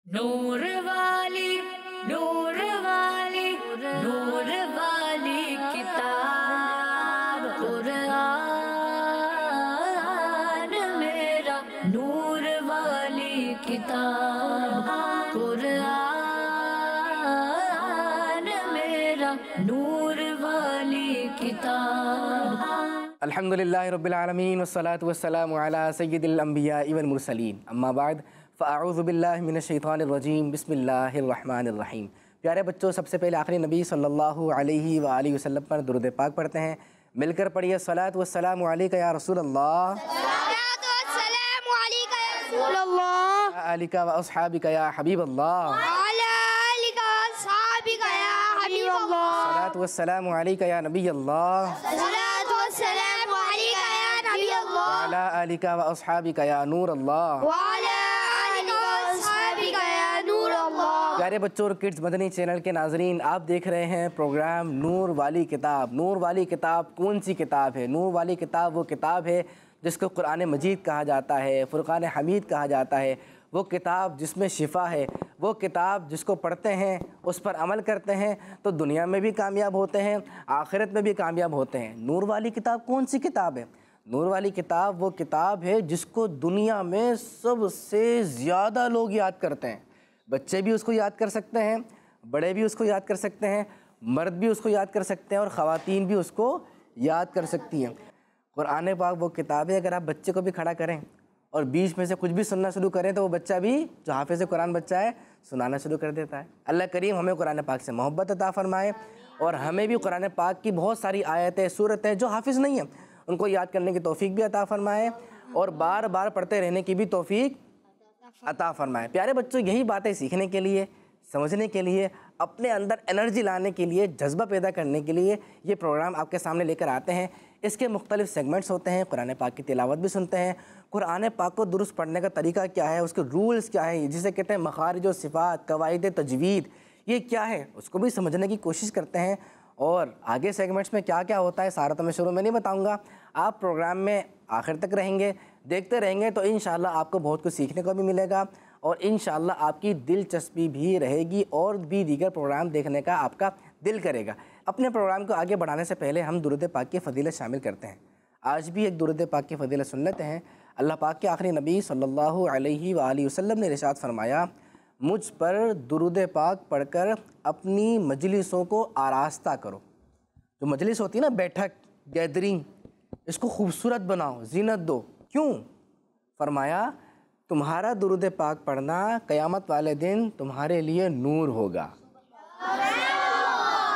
नूर वाली नूर वाली नूर वाली किताब कुरान मेरा नूर वाली किताब कुरान मेरा नूर वाली किताब। अल्हम्दुलिल्लाहि रब्बिल आलमीन वस्सलातु वस्सलामु अला सय्यिदिल अंबिया वल मुरसलीन अम्मा बाद फ़अऊज़ु बिल्लाहि मिनश शैतानिर रजीम बिस्मिल्लाहिर रहमानिर रहीम। प्यारे बच्चों, सबसे पहले आखिरी नबी सल्लल्लाहु अलैहि व आलिहि वसल्लम पर दुरूद पाक पढ़ते हैं। मिलकर पढ़िए सलात वस्सलामु अलैका या रसूल अल्लाह, सलातु वस्सलामु अलैका या रसूल अल्लाह, आलिका व अस्हाबिका या हबीब अल्लाह, अला आलिका व अस्हाबिका या हबीब अल्लाह, सलात वस्सलामु अलैका या नबी अल्लाह, सलातु वस्सलामु अलैका या नबी अल्लाह, अला आलिका व अस्हाबिका या नूर अल्लाह। प्यारे बच्चों और किड्स मदनी चैनल के नाजरीन, आप देख रहे हैं प्रोग्राम नूर वाली किताब। नूर वाली किताब कौन सी किताब है? नूर वाली किताब वो किताब है जिसको कुरान मजीद कहा जाता है, फुरकान हमीद कहा जाता है। वो किताब जिसमें शिफा है, वो किताब जिसको पढ़ते हैं, उस पर अमल करते हैं तो दुनिया में भी कामयाब होते हैं, आखिरत में भी कामयाब होते हैं। नूर वाली किताब कौन सी किताब है? नूर वाली किताब वो किताब है जिसको दुनिया में सबसे ज़्यादा लोग याद करते हैं। बच्चे भी उसको याद कर सकते हैं, बड़े भी उसको याद कर सकते हैं, मर्द भी उसको याद कर सकते हैं और ख़वातीन भी उसको याद कर सकती हैं। कुरान पाक वो किताब है, अगर आप बच्चे को भी खड़ा करें और बीच में से कुछ भी सुनना शुरू करें तो वो बच्चा भी, जो हाफिज़ कुरान बच्चा है, सुनाना शुरू कर देता है। अल्लाह करीम हमें कुरान पाक से मोहब्बत अता फ़रमाए और हमें भी कुरान पाक की बहुत सारी आयतें, सूरतें जो हाफिज़ नहीं हैं उनको याद करने की तौफीक भी अता फ़रमाए और बार बार पढ़ते रहने की भी तौफीक अता फ़रमाए। प्यारे बच्चों, यही बातें सीखने के लिए, समझने के लिए, अपने अंदर एनर्जी लाने के लिए, जज्बा पैदा करने के लिए ये प्रोग्राम आपके सामने लेकर आते हैं। इसके मुख्तलिफ सेगमेंट्स होते हैं। कुरान पाक की तिलावत भी सुनते हैं, कुरान पाक को दुरुस्त पढ़ने का तरीका क्या है, उसके रूल्स क्या है, जिसे कहते हैं मखारिज व सिफ़ात, कवाइद तजवीद, ये क्या है, उसको भी समझने की कोशिश करते हैं। और आगे सेगमेंट्स में क्या क्या होता है सारा तो मैं शुरू में नहीं बताऊंगा। आप प्रोग्राम में आखिर तक रहेंगे, देखते रहेंगे तो इंशाल्लाह आपको बहुत कुछ सीखने को भी मिलेगा और इंशाल्लाह आपकी दिलचस्पी भी रहेगी और भी दीगर प्रोग्राम देखने का आपका दिल करेगा। अपने प्रोग्राम को आगे बढ़ाने से पहले हम दुरूद पाक की फ़जीलत शामिल करते हैं। आज भी एक दुरूद पाक की फ़जीलत सुन लेते हैं। अल्लाह पाक के आखिरी नबी सल्लल्लाहु अलैहि व आलिहि वसल्लम ने इरशाद फरमाया, मुझ पर दुरूद पाक पढ़कर अपनी मजलिसों को आरास्ता करो। जो मजलिस होती है ना, बैठक, गैदरिंग, इसको खूबसूरत बनाओ, जीनत दो। क्यों? फरमाया, तुम्हारा दुरूद पाक पढ़ना क़यामत वाले दिन तुम्हारे लिए नूर होगा।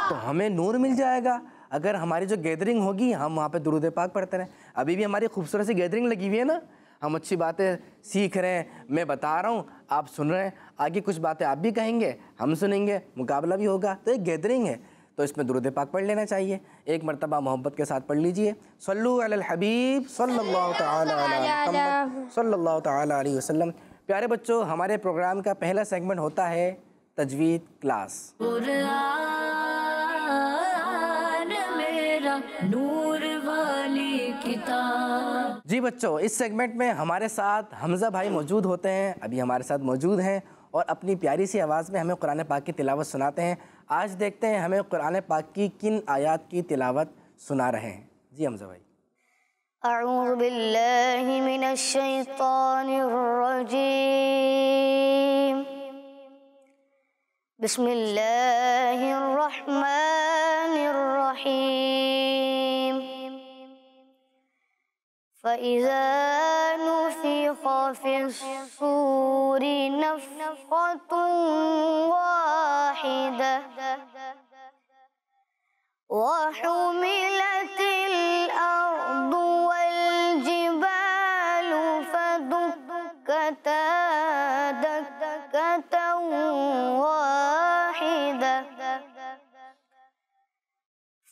तो हमें नूर मिल जाएगा अगर हमारी जो गैदरिंग होगी हम वहाँ पे दुरूद पाक पढ़ते रहें। अभी भी हमारी खूबसूरत सी गैदरिंग लगी हुई है ना, हम अच्छी बातें सीख रहे हैं, मैं बता रहा हूँ, आप सुन रहे हैं, आगे कुछ बातें आप भी कहेंगे, हम सुनेंगे, मुकाबला भी होगा, तो एक गैदरिंग है, तो इसमें दुरूद पाक पढ़ लेना चाहिए। एक मरतबा मोहब्बत के साथ पढ़ लीजिए, सल्लु अलल हबीब सल्लल्लाहु तआला अला मुहम्मद सल्लल्लाहु तआला अलैहि वसल्लम। प्यारे बच्चों, हमारे प्रोग्राम का पहला सेगमेंट होता है तजवीद क्लास। कुरान मेरा नूर वाली किताब। जी बच्चों, इस सेगमेंट में हमारे साथ हमज़ा भाई मौजूद होते हैं, अभी हमारे साथ मौजूद हैं और अपनी प्यारी सी आवाज़ में हमें कुरान पाक की तिलावत सुनाते हैं। आज देखते हैं हमें कुरान पाक की किन आयात की तिलावत सुना रहे हैं। जी हमज़ा भाई। अऊज़ु बिल्लाहि मिनश शैतानिर रजीम, बिस्मिल्लाहिर रहमानिर रहीम। फ़इज़ा नुफ़िख़ फ़िस्सूरि नफ़ख़तुन वाहिदह वहुमिलतिल अर्दु वल जिबालु फदुक्कता दक्कतन वाहिदह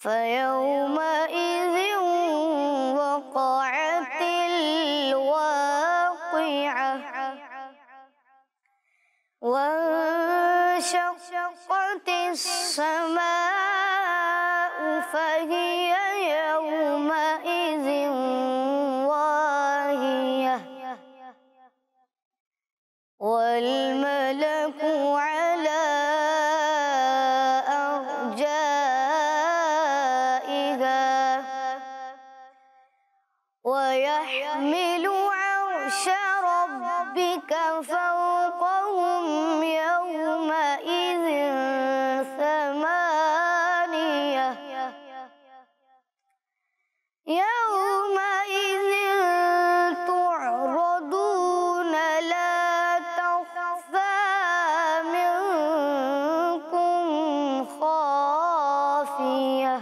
फयौमइज़िन वक़अतिल वाक़िअह वंशक़्क़तिस समाउ फहिय यौमइज़िन वाहियह वल मलक नकु अला अर्जाइहा व यहमिलु अर्श रब्बिका फौक़हुम यौमइज़िन समानिया यौमइज़िन तुअरदून ला तख़फ़ा मिनकुम ख़ाफ़िया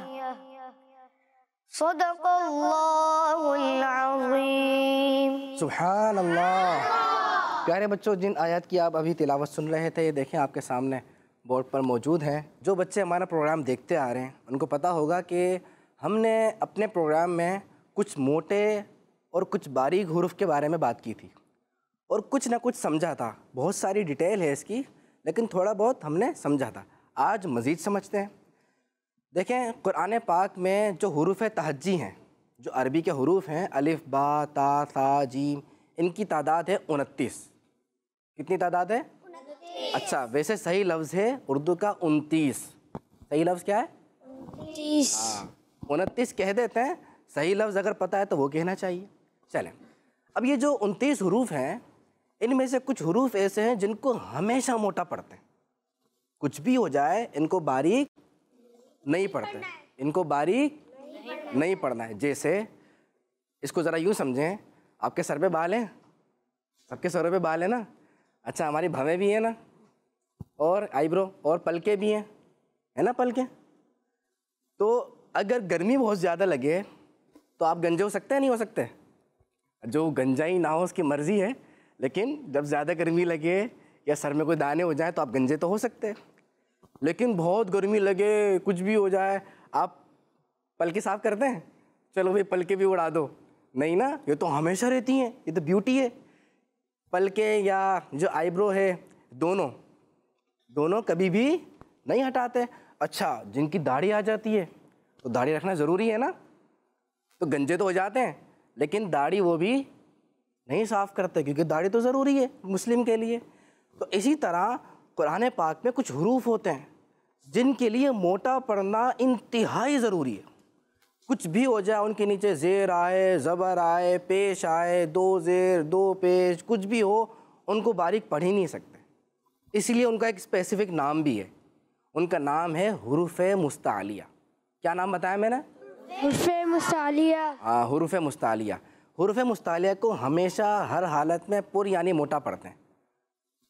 सदक़ल्लाहुल अज़ीम। सुभान अल्लाह। प्यारे बच्चों, जिन आयत की आप अभी तिलावत सुन रहे थे, ये देखें आपके सामने बोर्ड पर मौजूद हैं। जो बच्चे हमारा प्रोग्राम देखते आ रहे हैं उनको पता होगा कि हमने अपने प्रोग्राम में कुछ मोटे और कुछ बारीक हुरूफ के बारे में बात की थी और कुछ ना कुछ समझा था। बहुत सारी डिटेल है इसकी, लेकिन थोड़ा बहुत हमने समझा था। आज मज़ीद समझते हैं। देखें, कुरान पाक में जो हुरूफ तहज्जी हैं, जो अरबी के हुरूफ हैं, अलिफ बा ता सा जीम, इनकी तादाद है 29। कितनी तादाद है? 29। अच्छा, वैसे सही लफ्ज़ है उर्दू का 29। सही लफ्ज़ क्या है? 29। हाँ, 29 कह देते हैं। सही लफ्ज़ अगर पता है तो वो कहना चाहिए। चलें, अब ये जो 29 हुरूफ हैं, इनमें से कुछ हुरूफ ऐसे हैं जिनको हमेशा मोटा पढ़ते हैं। कुछ भी हो जाए इनको बारीक नहीं पढ़ते, इनको बारीक नहीं पढ़ना है। जैसे इसको ज़रा यूँ समझें, आपके सर पे बाल हैं, सबके सरों पे बाल है ना। अच्छा, हमारी भवें भी हैं ना, और आईब्रो और पलके भी हैं, है ना पलके। तो अगर गर्मी बहुत ज़्यादा लगे तो आप गंजे हो सकते हैं, नहीं हो सकते? जो गंजाई ना हो उसकी मर्ज़ी है, लेकिन जब ज़्यादा गर्मी लगे या सर में कोई दाने हो जाए तो आप गंजे तो हो सकते हैं। लेकिन बहुत गर्मी लगे, कुछ भी हो जाए, आप पलके साफ़ करते हैं? चलो भाई पलके भी उड़ा दो, नहीं ना, ये तो हमेशा रहती हैं, ये तो ब्यूटी है। पलके या जो आईब्रो है, दोनों कभी भी नहीं हटाते। अच्छा, जिनकी दाढ़ी आ जाती है तो दाढ़ी रखना ज़रूरी है ना, तो गंजे तो हो जाते हैं, लेकिन दाढ़ी वो भी नहीं साफ़ करते, क्योंकि दाढ़ी तो ज़रूरी है मुस्लिम के लिए। तो इसी तरह कुरान पाक में कुछ हुरूफ होते हैं जिनके लिए मोटा पढ़ना इंतहाई ज़रूरी है। कुछ भी हो जाए, उनके नीचे ज़ेर आए, ज़बर आए, पेश आए, 2 ज़ेर 2 पेश, कुछ भी हो, उनको बारीक पढ़ ही नहीं सकते। इसलिए उनका एक स्पेसिफ़िक नाम भी है। उनका नाम है हुरूफ मुस्तालिया। क्या नाम बताया मैंने? हुरूफ मुस्तालिया। हाँ, हुरूफ मुस्तालिया। हुरूफ मुस्तालिया को हमेशा हर हालत में पुर यानी मोटा पढ़ते हैं।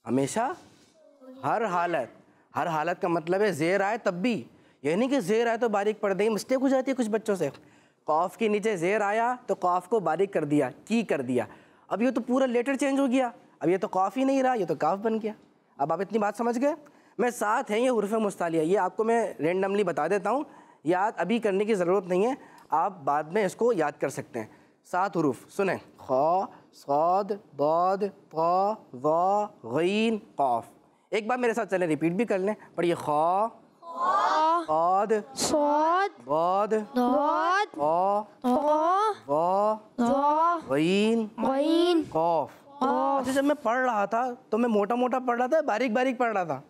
हमेशा हर हालत का मतलब है ज़ेर आए तब भी, ये नहीं कि ज़ेर आए तो बारीक पढ़ देंगे। मिस्टेक हो जाती है कुछ बच्चों से। कॉफ़ के नीचे ज़ेर आया तो कॉफ़ को बारीक कर दिया, की कर दिया। अब ये तो पूरा लेटर चेंज हो गया, अब ये तो कॉफ़ ही नहीं रहा, ये तो काफ बन गया। अब आप इतनी बात समझ गए? मैं साथ है ये हुरूफ मुस्तालिया, ये आपको मैं रेंडमली बता देता हूँ, याद अभी करने की ज़रूरत नहीं है, आप बाद में इसको याद कर सकते हैं। 7 हुरूफ सुने, ख, साद, दाद, ता, वा, गईन, काफ। एक बार मेरे साथ चलें, रिपीट भी कर लें। पढ़िए, ख, साद, दाद, वा, गईन, काफ। अच्छा, जब मैं पढ़ रहा था तो मैं मोटा मोटा पढ़ रहा था, बारीक बारीक पढ़ रहा था?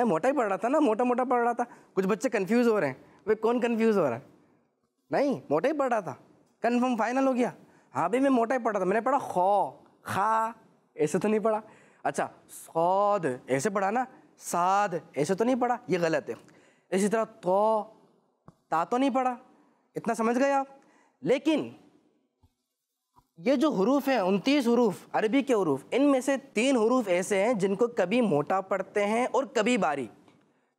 मोटा ही पढ़ रहा था ना, मोटा मोटा पढ़ रहा था। कुछ बच्चे कंफ्यूज हो रहे हैं, वे कौन कंफ्यूज हो रहा है? नहीं, मोटा ही पढ़ रहा था। कन्फर्म फाइनल हो गया? हाँ भाई, मैं मोटा ही पढ़ रहा था। मैंने पढ़ा खो, खा, ऐसे तो नहीं पढ़ा। अच्छा, सौद ऐसे पढ़ा ना, साद ऐसे तो नहीं पढ़ा, ये गलत है। इसी तरह तो, ता तो नहीं पढ़ा। इतना समझ गए आप? लेकिन ये जो हुरूफ हैं, 29 हुरूफ अरबी के हुरूफ, इनमें से 3 हुरूफ ऐसे हैं जिनको कभी मोटा पढ़ते हैं और कभी बारीक।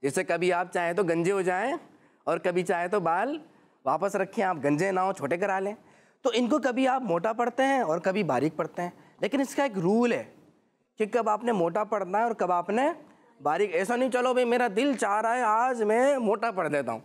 जैसे कभी आप चाहें तो गंजे हो जाएं और कभी चाहे तो बाल वापस रखें, आप गंजे ना हो, छोटे करा लें। तो इनको कभी आप मोटा पढ़ते हैं और कभी बारीक पढ़ते हैं। लेकिन इसका एक रूल है कि कब आपने मोटा पढ़ना है और कब आपने बारीक। ऐसा नहीं चलो भाई मेरा दिल चाह रहा है आज मैं मोटा पढ़ देता हूँ,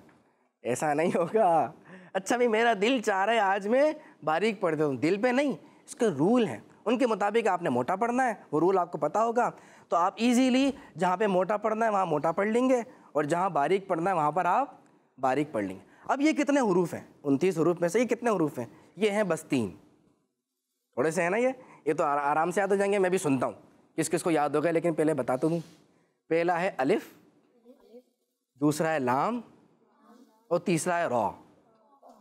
ऐसा नहीं होगा। अच्छा भाई मेरा दिल चाह रहा है आज मैं बारीक पढ़ देता हूँ, दिल पे नहीं, इसके रूल हैं, उनके मुताबिक आपने मोटा पढ़ना है। वो रूल आपको पता होगा तो आप इजीली जहाँ पे मोटा पढ़ना है वहाँ मोटा पढ़ लेंगे और जहाँ बारीक पढ़ना है वहाँ पर आप बारीक पढ़ लेंगे। अब ये कितने हुरूफ हैं? 29 हुरूफ में से ये कितने हुरूफ हैं? ये हैं बस 3। थोड़े से है ना, ये तो आराम से याद हो जाएंगे। मैं भी सुनता हूँ किस किस को याद होगा, लेकिन पहले बता तो दूँ। पहला है अलिफ, दूसरा है लाम और तीसरा है रॉ।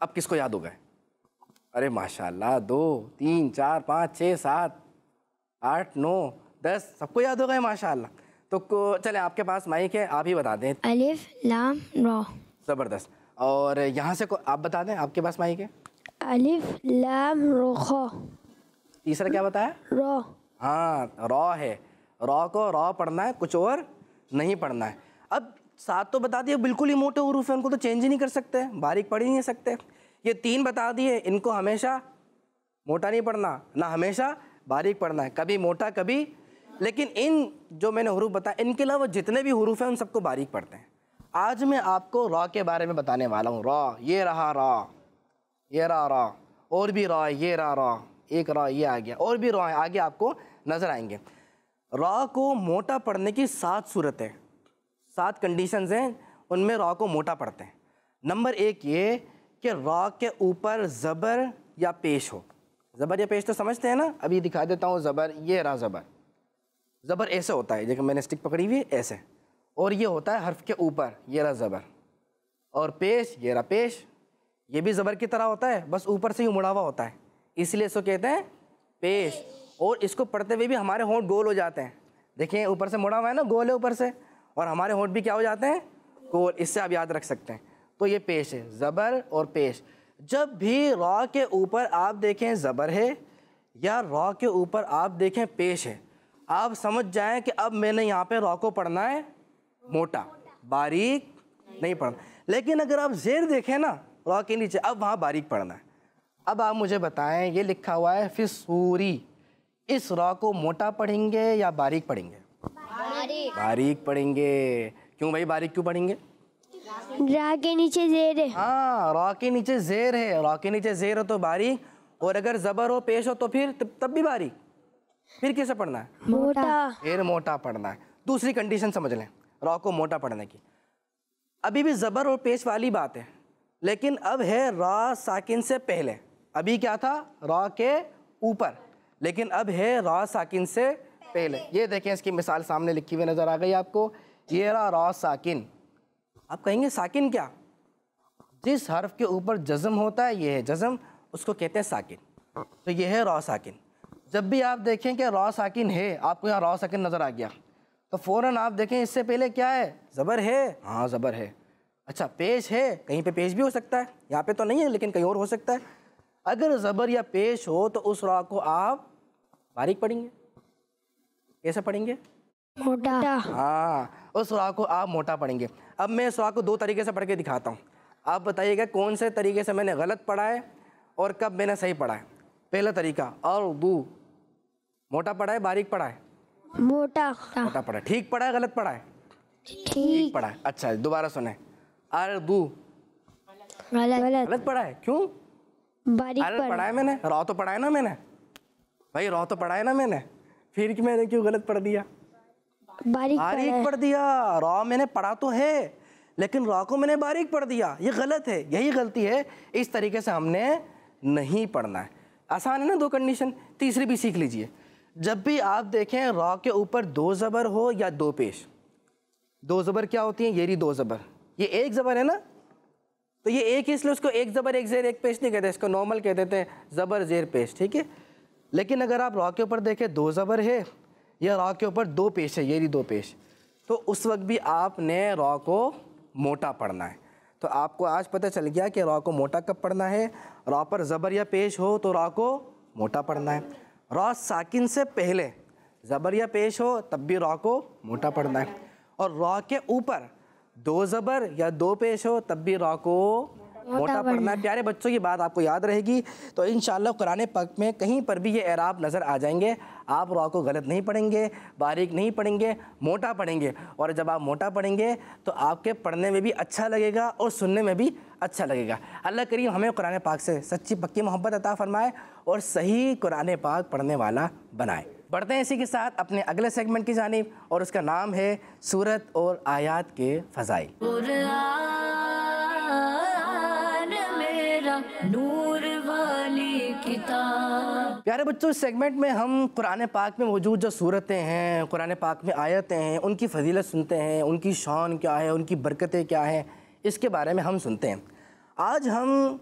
अब किसको याद होगा? अरे माशाल्लाह, 2 3 4 5 6 7 8 9 10 सबको याद हो गए माशाल्लाह। तो चले, आपके पास माइक है, आप ही बता दें। अलिफ लाम रॉ। ज़बरदस्त। और यहाँ से आप बता दें, आपके पास माइक है। अलिफ लाम रो। तीसरा क्या बताया? रॉ। हाँ, रॉ है। रॉ को रॉ पढ़ना है, कुछ और नहीं पढ़ना है। अब 7 तो बता दिए, बिल्कुल ही मोटे हुरूफ है, उनको तो चेंज ही नहीं कर सकते, बारीक पढ़ ही नहीं सकते। ये 3 बता दिए, इनको हमेशा मोटा नहीं पढ़ना, ना हमेशा बारीक पढ़ना है, कभी मोटा कभी। लेकिन इन जो मैंने हुरूफ बताया, इनके अलावा जितने भी हुरूफ हैं उन सबको बारीक पढ़ते हैं। आज मैं आपको रॉ के बारे में बताने वाला हूँ। रॉ, ये रहा रॉ, ये रहा रॉ, और भी रॉ, ये रहा रॉ, एक रॉ ये आ गया, और भी रॉ आगे आपको नज़र आएंगे। रॉ को मोटा पढ़ने की 7 सूरतें, 7 कंडीशंस हैं, उनमें रॉ को मोटा पढ़ते हैं। नंबर 1 ये कि रॉ के ऊपर ज़बर या पेश हो। ज़बर या पेश तो समझते हैं ना, अभी दिखा देता हूँ। ज़बर, ये रहा ज़बर। ज़बर ऐसे होता है, देखो मैंने स्टिक पकड़ी हुई है ऐसे, और ये होता है हर्फ के ऊपर, ये रहा ज़बर। और पेश, ये रहा पेश, ये भी ज़बर की तरह होता है, बस ऊपर से ही मुड़ा हुआ होता है, इसलिए इसको कहते हैं पेश। और इसको पढ़ते हुए भी हमारे होंठ गोल हो जाते हैं। देखिए ऊपर से मुड़ा हुआ है ना, गोल है ऊपर से, और हमारे होंठ भी क्या हो जाते हैं? गोल। इससे आप याद रख सकते हैं। तो ये पेश है, ज़बर और पेश। जब भी रॉ के ऊपर आप देखें ज़बर है या रॉ के ऊपर आप देखें पेश है, आप समझ जाएं कि अब मैंने यहाँ पे रॉ को पढ़ना है मोटा, बारीक नहीं पढ़ना। लेकिन अगर आप ज़ेर देखें ना रॉ के नीचे, अब वहाँ बारीक पढ़ना है। अब आप मुझे बताएं, ये लिखा हुआ है फिसूरी, इस रॉ को मोटा पढ़ेंगे या बारीक पढ़ेंगे? बारीक पढ़ेंगे। क्यों भाई, बारीक क्यों पढ़ेंगे? रा के नीचे जेर है। हाँ, रॉ के नीचे ज़ेर है, रॉ के नीचे ज़ेर हो तो बारीक, और अगर ज़बर हो पेश हो तो फिर तब भी बारीक। फिर कैसे पढ़ना है? मोटा। फिर मोटा पढ़ना है। दूसरी कंडीशन समझ लें रॉ को मोटा पढ़ने की। अभी भी ज़बर और पेश वाली बात है, लेकिन अब है रॉ साकिन से पहले। अभी क्या था? रॉ के ऊपर, लेकिन अब है रॉ साकिन से पहले। ये देखें, इसकी मिसाल सामने लिखी हुई नज़र आ गई आपको। ये रहा रॉ साकिन। आप कहेंगे साकिन क्या? जिस हर्फ के ऊपर जज़म होता है, ये है जज़म, उसको कहते हैं साकिन। तो ये है रॉ साकिन। जब भी आप देखें कि रॉ साकिन है, आपको यहाँ रॉ साकिन नज़र आ गया, तो फ़ौरन आप देखें इससे पहले क्या है? ज़बर है। हाँ, ज़बर है। अच्छा, पेश है, कहीं पे पेश भी हो सकता है, यहाँ पे तो नहीं है लेकिन कहीं और हो सकता है। अगर ज़बर या पेश हो तो उस रॉ को आप बारीक पढ़ेंगे। कैसे पढ़ेंगे? मोटा। हाँ, उस रॉ को आप मोटा पढ़ेंगे। अब मैं इस रॉ को 2 तरीके से पढ़ के दिखाता हूँ, आप बताइएगा कौन से तरीके से मैंने गलत पढ़ा है और कब मैंने सही पढ़ा है। पहला तरीका, और दू, मोटा पढ़ा है बारीक पढ़ा है? मोटा। मोटा पढ़ा है। ठीक पढ़ा है गलत पढ़ा है? ठीक पढ़ा है। अच्छा, दोबारा सुने, अर्दू गलत। गलत पढ़ा है। क्यों? बारीक पढ़ा है मैंने, रॉ तो पढ़ा है ना मैंने भाई, रॉ तो पढ़ा है ना मैंने, फिर कि मैंने क्यों गलत पढ़ दिया? बारीक पढ़ दिया। रॉ मैंने पढ़ा तो है, लेकिन रॉ को मैंने बारीक पढ़ दिया, ये गलत है, यही गलती है। इस तरीके से हमने नहीं पढ़ना है। आसान है ना 2 कंडीशन। तीसरी भी सीख लीजिए। जब भी आप देखें रॉ के ऊपर 2 ज़बर हो या 2 पेश, 2 ज़बर क्या होती हैं? ये रही 2 ज़बर, ये 1 ज़बर है ना, तो ये एक, इसलिए उसको 1 ज़बर 1 ज़ेर 1 पेश नहीं कहते, इसको नॉर्मल कह देते हैं, ज़बर ज़ेर पेश, ठीक है। लेकिन अगर आप रॉ के ऊपर देखें 2 ज़बर है या रॉ के ऊपर 2 पेश है, ये रही 2 पेश, तो उस वक्त भी आपने रॉ को मोटा पढ़ना है। तो आपको आज पता चल गया कि रॉ को मोटा कब पढ़ना है। रॉ पर ज़बर या पेश हो तो रॉ को मोटा पढ़ना है। रॉ साकिन से पहले ज़बर या पेश हो तब भी रॉ को मोटा पढ़ना है। और रॉ के ऊपर 2 ज़बर या 2 पेश हो तब भी रॉ को मोटा पढ़ना है। प्यारे बच्चों, की बात आपको याद रहेगी तो इंशाअल्लाह कुरान पाक में कहीं पर भी ये एराब नज़र आ जाएंगे। आप रॉ को गलत नहीं पढ़ेंगे, बारीक नहीं पढ़ेंगे, मोटा पढ़ेंगे। और जब आप मोटा पढ़ेंगे तो आपके पढ़ने में भी अच्छा लगेगा और सुनने में भी अच्छा लगेगा। अल्लाह करीम हमें कुरान पाक से सच्ची पक्की मोहब्बत अता फरमाए और सही कुरान पाक पढ़ने वाला बनाए। बढ़ते हैं इसी के साथ अपने अगले सेगमेंट की जानिब, और उसका नाम है सूरत और आयात के फ़ज़ाइल। कुरान मेरा नूर वाली किताब। किताब। प्यारे बच्चों, इस सेगमेंट में हम कुरान पाक में मौजूद जो सूरतें हैं, कुरान पाक में आयतें हैं, उनकी फजीलत सुनते हैं, उनकी शान क्या है, उनकी बरकतें क्या हैं, इसके बारे में हम सुनते हैं। आज हम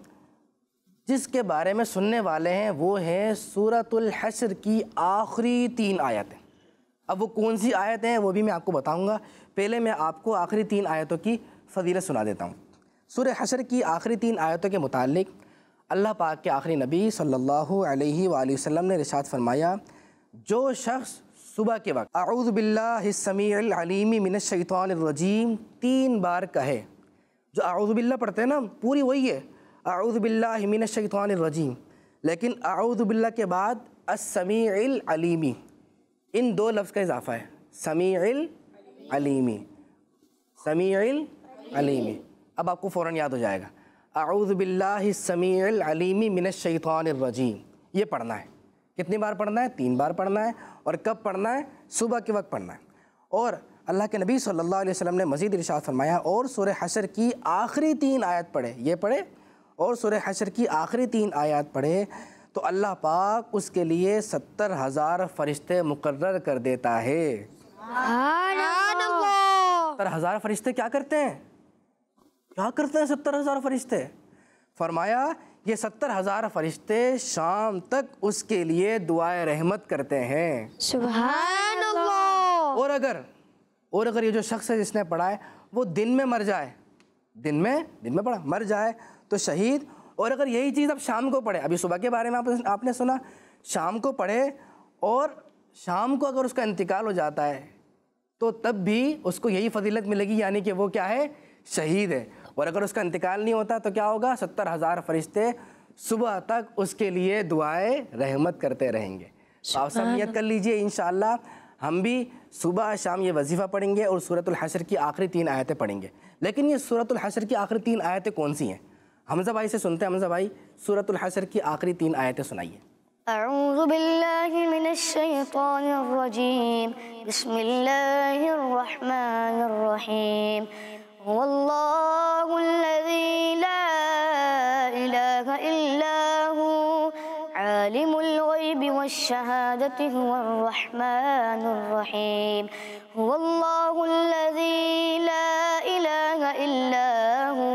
जिसके बारे में सुनने वाले हैं वो है सूरतुल हश्र की आखिरी 3 आयतें। अब वो कौन सी आयतें हैं वो भी मैं आपको बताऊंगा। पहले मैं आपको आखिरी 3 आयतों की फजीलत सुना देता हूँ। सूरह हश्र की आखिरी 3 आयतों के मुतालिक अल्लाह पाक के आखिरी नबी सल्लल्लाहु अलैहि वसल्लम ने इरशाद फरमाया, जो शख्स सुबह के वक्त अऊज़ु बिल्लाहिस समीउल अलीम मिनश शैतानिर रजीम 3 बार कहे। जो अऊज़ु बिल्लाह पढ़ते हैं ना, पूरी वही है अऊज़ु बिल्लाहि मिनश शैतानिर रजीम, लेकिन अऊज़ु बिल्लाह के बाद अस-समीउल अलीमी, इन 2 लफ्ज़ का इजाफा है। Samiul Alimi, Samiul Alimi. अब आपको फ़ौरन याद हो जाएगा, अऊज़ु बिल्लाहिस समीउल अलीमी मिनश शैतानिर रजीम। ये पढ़ना है। कितनी बार पढ़ना है? 3 बार पढ़ना है। और कब पढ़ना है? सुबह के वक्त पढ़ना है। और अल्लाह के नबी सल्लल्लाहु अलैहि वसल्लम ने मज़ीद इरशाद फरमाया, और सूरह हश्र की आखिरी 3 आयत पढ़े, ये पढ़े, और सूरह हश्र की आखिरी 3 आयत पढ़े तो अल्लाह पाक उसके लिए 70,000 फरिश्ते मुकर्रर कर देता है। 70,000 फरिश्ते क्या करते हैं? क्या करते हैं 70,000 फरिश्ते? फरमाया ये 70,000 फरिश्ते शाम तक उसके लिए दुआए रहमत करते हैं। सुभान अल्लाह। और अगर ये जो शख्स है जिसने पढ़ा है वो दिन में मर जाए, दिन में पढ़ा मर जाए तो शहीद। और अगर यही चीज़ अब शाम को पढ़े, अभी सुबह के बारे में आपने सुना, शाम को पढ़े और शाम को अगर उसका इंतकाल हो जाता है तो तब भी उसको यही फजीलत मिलेगी, यानी कि वो क्या है? शहीद है। और अगर उसका इंतकाल नहीं होता तो क्या होगा? 70,000 फरिश्ते सुबह तक उसके लिए दुआए रहमत करते रहेंगे। तो आप सब नियत कर लीजिए, इंशाअल्लाह हम भी सुबह शाम ये वजीफ़ा पढ़ेंगे और सूरतुल हश्र की आखिरी 3 आयतें पढ़ेंगे। लेकिन ये सूरतुल हश्र की आखिरी 3 आयतें कौन सी हैं? हमज़ा भाई से सुनते हैं। हमज़ा भाई, सूरतुल हश्र की आखिरी 3 आयतें सुनाइए। अऊज़ु बिल्लाहि मिनश शैतानिर रजीम, बिस्मिल्लाहिर रहमानिर रहीम, हुवल्लाहुल्लज़ी ला इलाहा इल्ला हु, आलिमुल गैबि वश्शहादति हुवर रहमानुर रहीम, हुवल्लाहुल्लज़ी ला इलाहा इल्ला हु,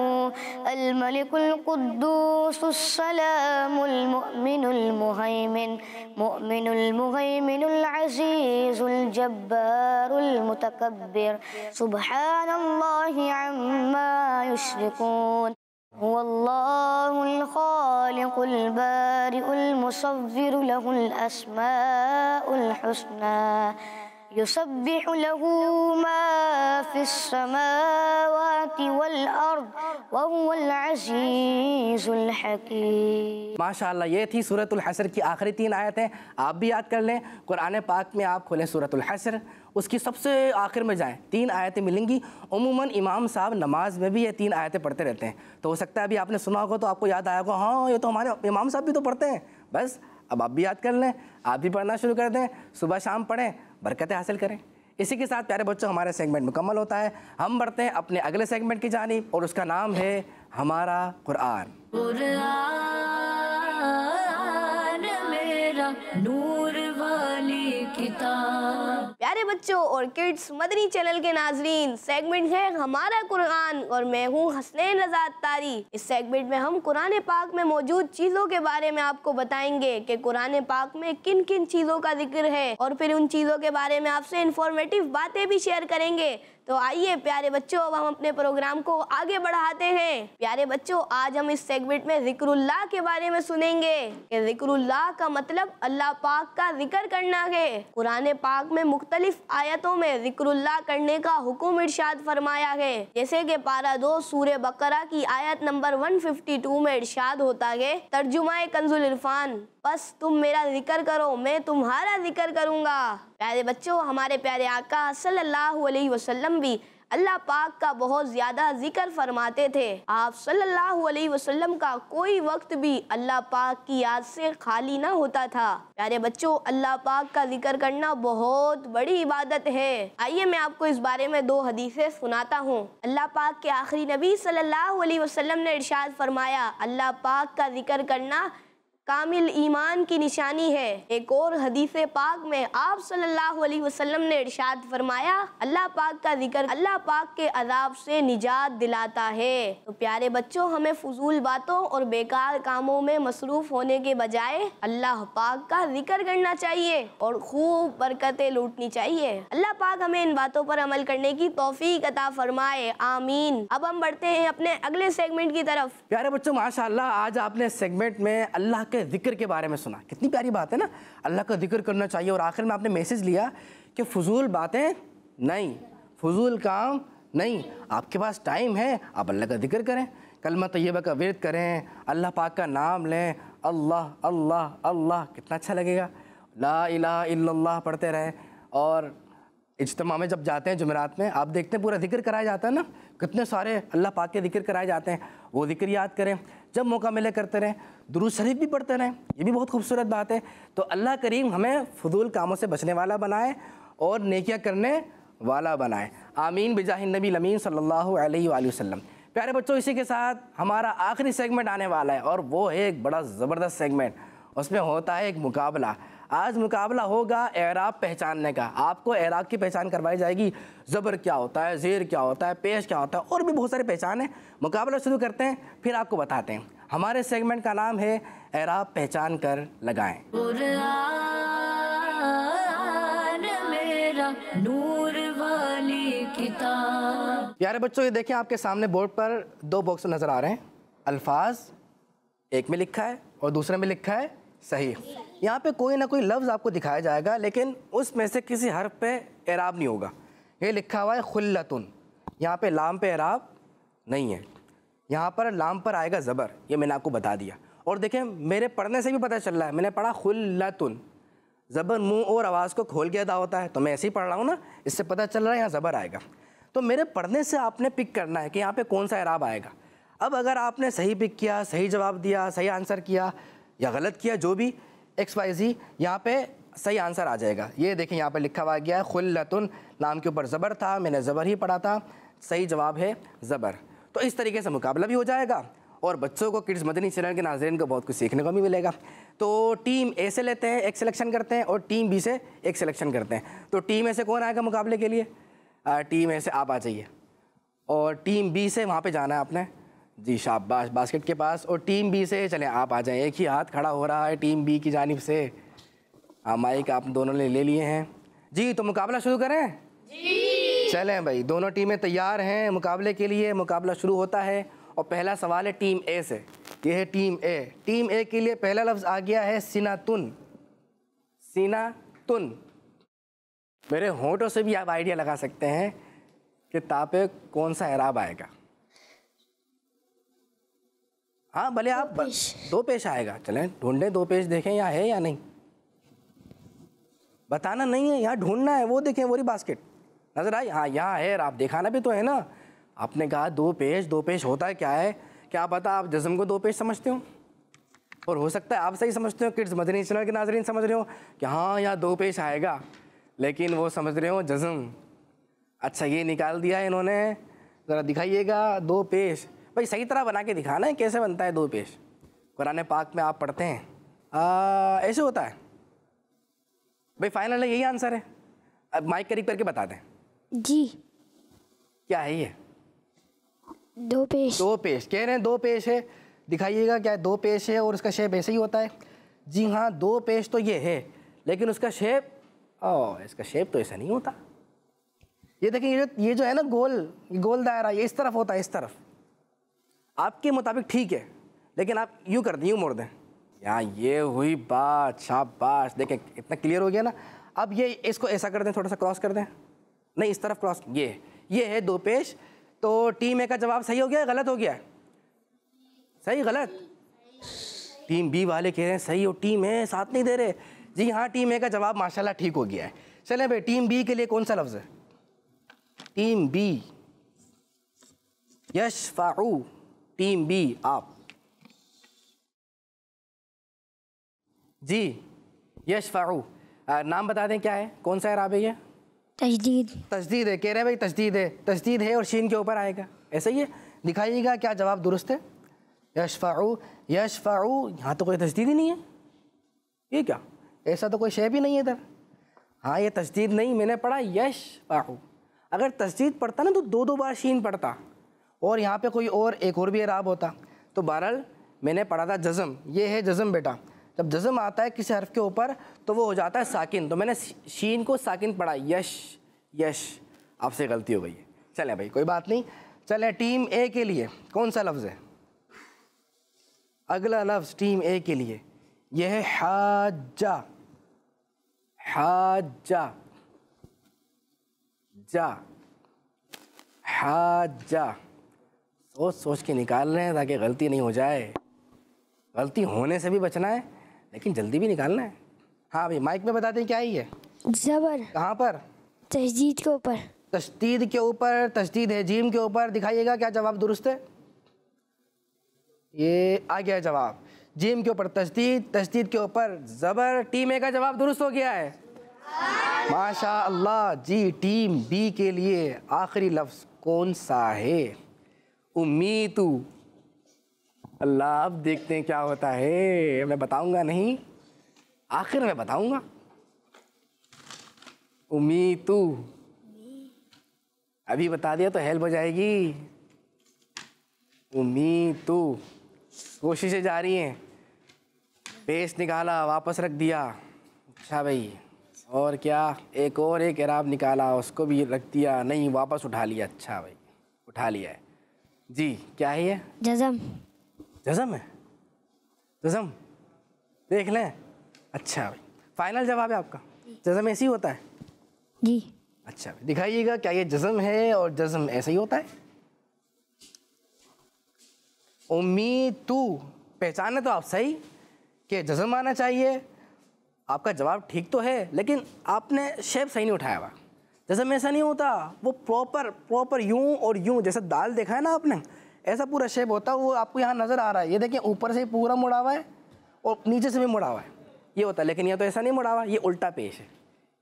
अल मलिकुल कुद्दूसुस सलामुल मुमिनुल मुहैमिनुल अज़ीज़ुल जब्बारुल मुतकब्बिर, सुब्हानल्लाहि अम्मा युश्रिकून, हुवल्लाहुल खालिकुल बारिउल मुसव्विरु लहुल अस्माउल हुस्ना, युसब्बिहु लहू मा फिस समावाति वल अर्द व हुवल अज़ीज़ुल हकीम। माशाअल्लाह, ये थी सूरतुल हश्र की आखिरी 3 आयतें। आप भी याद कर लें। कुरान पाक में आप खोलें सूरतुल हश्र, उसकी सबसे आखिर में जाएं, 3 आयतें मिलेंगी। उमूमन इमाम साहब नमाज में भी ये 3 आयतें पढ़ते रहते हैं। तो हो सकता है अभी आपने सुना होगा तो आपको याद आया होगा, हाँ ये तो हमारे इमाम साहब भी तो पढ़ते हैं। बस अब आप भी याद कर लें, आप भी पढ़ना शुरू कर दें, सुबह शाम पढ़ें, बरकतें हासिल करें। इसी के साथ प्यारे बच्चों, हमारा सेगमेंट मुकम्मल होता है। हम बढ़ते हैं अपने अगले सेगमेंट की जानिब और उसका नाम है हमारा कुरान। कुरान मेरा नूर वाली किताब। प्यारे बच्चों और किड्स मदनी चैनल के नाजरीन, सेगमेंट है हमारा कुरान और मैं हूँ हसनैन रज़ा तारी। इस सेगमेंट में हम कुरान पाक में मौजूद चीज़ों के बारे में आपको बताएंगे कि कुरान पाक में किन किन चीज़ों का जिक्र है और फिर उन चीज़ों के बारे में आपसे इंफॉर्मेटिव बातें भी शेयर करेंगे। तो आइए प्यारे बच्चों, अब हम अपने प्रोग्राम को आगे बढ़ाते हैं। प्यारे बच्चों, आज हम इस सेगमेंट में ज़िक्रुल्लाह के बारे में सुनेंगे कि ज़िक्रुल्लाह का मतलब अल्लाह पाक का जिक्र करना है। कुरान पाक में मुख्तलिफ आयतों में ज़िक्रुल्लाह करने का हुक्म इरशाद फरमाया है। जैसे कि पारा 2 सूरह बकरा की आयत नंबर 152 में इरशाद होता है, तर्जुमा कंजुल इरफान, बस तुम मेरा जिक्र करो, मैं तुम्हारा जिक्र करूंगा। प्यारे बच्चों, हमारे प्यारे आका सल्लल्लाहु अलैहि वसल्लम भी अल्लाह पाक का बहुत ज़्यादा जिक्र फरमाते थे। आप सल्लल्लाहु अलैहि वसल्लम का कोई वक्त भी अल्लाह पाक की याद से खाली ना होता था। प्यारे बच्चों, अल्लाह पाक का जिक्र करना बहुत बड़ी इबादत है। आइए मैं आपको इस बारे में 2 हदीसें सुनाता हूँ। अल्लाह पाक के आखिरी नबी सल्लल्लाहु अलैहि वसल्लम ने इरशाद फरमाया, अल्लाह पाक का जिक्र करना कामिल ईमान की निशानी है। एक और हदीस पाक में आप सल्लल्लाहु अलैहि वसल्लम ने इरशाद फरमाया, अल्लाह पाक का जिक्र अल्लाह पाक के अजाब से निजात दिलाता है। तो प्यारे बच्चों, हमें फजूल बातों और बेकार कामों में मसरूफ होने के बजाय अल्लाह पाक का जिक्र करना चाहिए और खूब बरकतें लूटनी चाहिए। अल्लाह पाक हमें इन बातों पर अमल करने की तौफीक अता फरमाए, आमीन। अब हम बढ़ते हैं अपने अगले सेगमेंट की तरफ। प्यारे बच्चों, माशाअल्लाह आज आपने सेगमेंट में अल्लाह के जिक्र के बारे में सुना। कितनी प्यारी बात है ना, अल्लाह का जिक्र करना चाहिए। और आखिर में आपने मैसेज लिया कि फजूल बातें नहीं, फजूल काम नहीं, आपके पास टाइम है, आप अल्लाह का जिक्र करें, कलमा तैयबा का विर्द करें, अल्लाह पाक का नाम लें, अल्लाह अल्लाह अल्लाह, कितना अच्छा लगेगा। ला इलाहा इल्लल्लाह पढ़ते रहें। और इज्तिमा में जब जाते हैं जुमेरात में, आप देखते हैं पूरा जिक्र कराया जाता है ना, कितने सारे अल्लाह पाक के जिक्र कराए जाते हैं। वो जिक्र याद करें, जब मौका मिले करते रहें, दुरूद शरीफ भी पढ़ते रहें, ये भी बहुत खूबसूरत बात है। तो अल्लाह करीम हमें फजूल कामों से बचने वाला बनाए और नेकियां करने वाला बनाए, आमीन बिजाहिन नबी अमीन सल्लल्लाहु अलैहि वसल्लम। प्यारे बच्चों, इसी के साथ हमारा आखिरी सेगमेंट आने वाला है और वो है एक बड़ा ज़बरदस्त सेगमेंट। उसमें होता है एक मुकाबला। आज मुकाबला होगा एराब पहचानने का। आपको एराब की पहचान करवाई जाएगी, ज़बर क्या होता है, ज़ेर क्या होता है, पेश क्या होता है, और भी बहुत सारी पहचान है। मुकाबला शुरू करते हैं, फिर आपको बताते हैं। हमारे सेगमेंट का नाम है एराब पहचान कर लगाएं। कुरान मेरा नूर वाली किताब। प्यारे बच्चों, ये देखें आपके सामने बोर्ड पर दो बॉक्स नज़र आ रहे हैं। अल्फाज एक में लिखा है और दूसरे में लिखा है सही। यहाँ पे कोई ना कोई लफ्ज़ आपको दिखाया जाएगा, लेकिन उसमें से किसी हर्फ पे एराब नहीं होगा। ये लिखा हुआ है खुल्लतुन, यहाँ पे लाम पे एराब नहीं है। यहाँ पर लाम पर आएगा ज़बर, ये मैंने आपको बता दिया। और देखें, मेरे पढ़ने से भी पता चल रहा है, मैंने पढ़ा खुल्लतुन, ज़बर मुंह और आवाज़ को खोल के अदा होता है, तो मैं ऐसे ही पढ़ रहा हूँ ना, इससे पता चल रहा है यहाँ ज़बर आएगा। तो मेरे पढ़ने से आपने पिक करना है कि यहाँ पे कौन सा एराब आएगा। अब अगर आपने सही पिक किया, सही जवाब दिया, सही आंसर किया या गलत किया, जो भी XYZ, यहाँ पे सही आंसर आ जाएगा। ये देखें यहाँ पे लिखा हुआ गया है खुल्लतुन, नाम के ऊपर ज़बर था, मैंने ज़बर ही पढ़ा था, सही जवाब है ज़बर। तो इस तरीके से मुकाबला भी हो जाएगा और बच्चों को किड्स मदनी चैनल के नाज़रीन को बहुत कुछ सीखने को भी मिलेगा। तो टीम ए से लेते हैं, एक सिलेक्शन करते हैं, और टीम बी से एक सिलेक्शन करते हैं। तो टीम ए से कौन आएगा मुकाबले के लिए? टीम ए से आप आ जाइए, और टीम बी से वहाँ पे जाना है आपने जी, शाबाश, बास्केट के पास। और टीम बी से चलें आप आ जाएं, एक ही हाथ खड़ा हो रहा है टीम बी की जानिब से। माइक आप दोनों ने ले लिए हैं जी, तो मुकाबला शुरू करें जी। चलें भाई, दोनों टीमें तैयार हैं मुकाबले के लिए। मुकाबला शुरू होता है और पहला सवाल है टीम ए से। ये है टीम ए। टीम ए के लिए पहला लफ्ज़ आ गया है सिनातुन। सिनातुन। मेरे होंठों से भी आप आइडिया लगा सकते हैं कि ता पे कौन सा एराब आएगा। हाँ भले आप दो पेश आएगा, चलें ढूंढें, दो पेश देखें यहाँ है या नहीं। बताना नहीं है, यहाँ ढूंढना है। वो देखें, वही बास्केट नजर आई, हाँ यहाँ है। आप दिखाना भी तो है ना। आपने कहा दो पेश होता है क्या है, क्या पता आप जज़म को दो पेश समझते हो, और हो सकता है आप सही समझते हो, किड्स मदनी चैनल के नाज़रीन समझ रहे हो कि हाँ यहाँ दो पेश आएगा, लेकिन वो समझ रहे हो जज़म। अच्छा, ये निकाल दिया है इन्होंने, ज़रा दिखाइएगा दो पेश। भाई सही तरह बना के दिखाना है, कैसे बनता है दो पेश। कुरान पाक में आप पढ़ते हैं ऐसे होता है भाई। फाइनल है, यही आंसर है। अब माइक करीब करके बता दें जी। क्या है ये? दो पेश। दो पेश कह रहे हैं, दो पेश है। दिखाइएगा क्या दो पेश है और उसका शेप ऐसे ही होता है। जी हाँ, दो पेश तो ये है, लेकिन उसका शेप, इसका शेप तो ऐसा नहीं होता। ये देखिए, ये जो है ना गोल दायरा, ये इस तरफ होता है, इस तरफ। आपके मुताबिक ठीक है, लेकिन आप यूँ कर दें, यूँ मोड़ दें। यहाँ ये हुई बात, शाबाश। देखें इतना क्लियर हो गया ना। अब ये इसको ऐसा कर दें, थोड़ा सा क्रॉस कर दें, नहीं इस तरफ क्रॉस। ये है दो पेश। तो टीम ए का जवाब सही हो गया, गलत हो गया? सही गलत? टीम बी वाले कह रहे हैं सही, और टीम ए साथ नहीं दे रहे। जी हाँ, टीम ए का जवाब माशाल्लाह ठीक हो गया है। चलें भाई, टीम बी के लिए कौन सा लफ्ज़ है? टीम बी, यशफ़अू। टीम बी आप जी, यशफ़अू। नाम बता दें क्या है, कौन सा इराब है ये? तजदीद। तजदीद है, कह रहे हैं भाई तजदीद है। तजदीद है और शीन के ऊपर आएगा, ऐसा ही है। दिखाइएगा क्या जवाब दुरुस्त है। यशफ़अु, यशफ़अु, यहाँ तो कोई तशदीद ही नहीं है। ये क्या, ऐसा तो कोई शय भी नहीं है इधर। हाँ ये तशदीद नहीं, मैंने पढ़ा यशफ़अु। अगर तशदीद पढ़ता ना तो दो दो बार शीन पढ़ता और यहाँ पे कोई और एक और भी एराब होता। तो बहरहाल मैंने पढ़ा था जज़म, ये है जज़म बेटा। जब जज़म आता है किसी हर्फ के ऊपर तो वो हो जाता है साकिन, तो मैंने शीन को साकिन पढ़ा, यश यश। आपसे गलती हो गई है, चलें भाई कोई बात नहीं। चलें टीम ए के लिए कौन सा लफ्ज़ है? अगला लफ्ज़ टीम ए के लिए यह है हाजा, हाजा, जा, हाजा। सोच सोच के निकाल रहे हैं ताकि गलती नहीं हो जाए। गलती होने से भी बचना है लेकिन जल्दी भी निकालना है। हाँ भाई माइक में बता दें क्या ही है? जबर। कहाँ पर? तशदीद के ऊपर। तशदीद के ऊपर, तशदीद है जीम के ऊपर। दिखाइएगा क्या जवाब दुरुस्त है। ये आ गया जवाब, जीम के ऊपर तशदीद, तशदीद के ऊपर ज़बर। टीम ए का जवाब दुरुस्त हो गया है, माशा अल्लाह जी। टीम बी के लिए आखिरी लफ्ज़ कौन सा है? उम्मीदु। अल्लाह अब देखते हैं क्या होता है। मैं बताऊंगा नहीं, आखिर में बताऊंगा। उम्मीदु अभी बता दिया तो हेल्प हो जाएगी। उम्मीदु कोशिशें जारी हैं। पेस्ट निकाला, वापस रख दिया। अच्छा भाई और क्या? एक और एक एराब निकाला, उसको भी रख दिया, नहीं वापस उठा लिया। अच्छा भाई उठा लिया है जी। क्या है ये? जज़म। जज़म है, जज़म देख लें। अच्छा भाई फाइनल जवाब है आपका? जज़म ऐसे ही होता है जी। अच्छा दिखाइएगा क्या ये जज़म है और जज़म ऐसे ही होता है? उम्मीद तू पहचाने तो आप सही कि जज़म आना चाहिए। आपका जवाब ठीक तो है लेकिन आपने शेप सही नहीं उठाया हुआ। जज़म ऐसा नहीं होता, वो प्रॉपर यूं और यूं, जैसे दाल देखा है ना आपने, ऐसा पूरा शेप होता है। वो आपको यहाँ नज़र आ रहा है, ये देखिए ऊपर से पूरा मुड़ा हुआ है और नीचे से भी मुड़ा हुआ है, ये होता है। लेकिन ये तो ऐसा नहीं मुड़ा हुआ, ये उल्टा पेश है,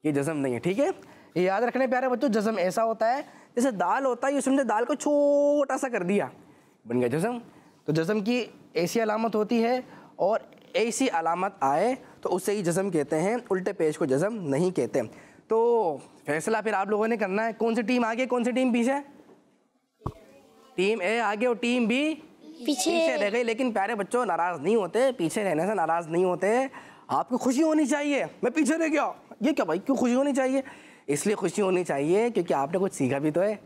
ये जज़म नहीं है। ठीक है, ये याद रखने प्यारे बच्चों। जज़म ऐसा होता है जैसे दाल होता है, ये समझे दाल को छोटा सा कर दिया, बन गया जज़म। तो जज़म की ऐसी अलामत होती है और ऐसी अलामत आए तो उससे ही जज़म कहते हैं, उल्टे पेश को जज़म नहीं कहते। तो फैसला फिर आप लोगों ने करना है, कौन सी टीम आगे कौन सी टीम पीछे? टीम ए आगे और टीम बी पीछे रह गई। लेकिन प्यारे बच्चों नाराज़ नहीं होते, पीछे रहने से नाराज़ नहीं होते। आपको खुशी होनी चाहिए, मैं पीछे रह गया, ये क्या भाई, क्यों खुशी होनी चाहिए? इसलिए खुशी होनी चाहिए क्योंकि आपने कुछ सीखा भी तो है।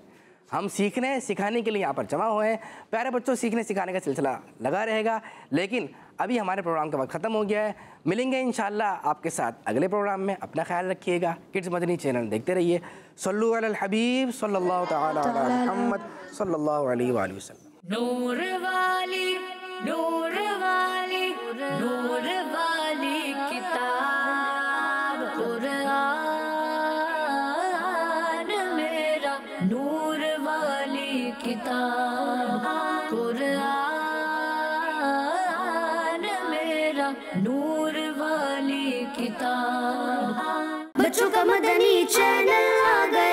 हम सीखने सिखाने के लिए यहाँ पर जमा हुए हैं। प्यारे बच्चों सीखने सिखाने का सिलसिला लगा रहेगा, लेकिन अभी हमारे प्रोग्राम का वक्त ख़त्म हो गया है। मिलेंगे इंशाल्लाह आपके साथ अगले प्रोग्राम में। अपना ख्याल रखिएगा। किड्स मदनी चैनल देखते रहिए। सल्लु अलल हबीब सल्लल्लाहु तआला अला मुहम्मद सल्लल्लाहु अलैहि वसल्लम। नूर वाली नूर वाली नूर वाली किताब कुरान मेरा, नूर वाली किताब कुरान मेरा, नूर वाली किताब। बच्चों का मदनी चैनल आ गया।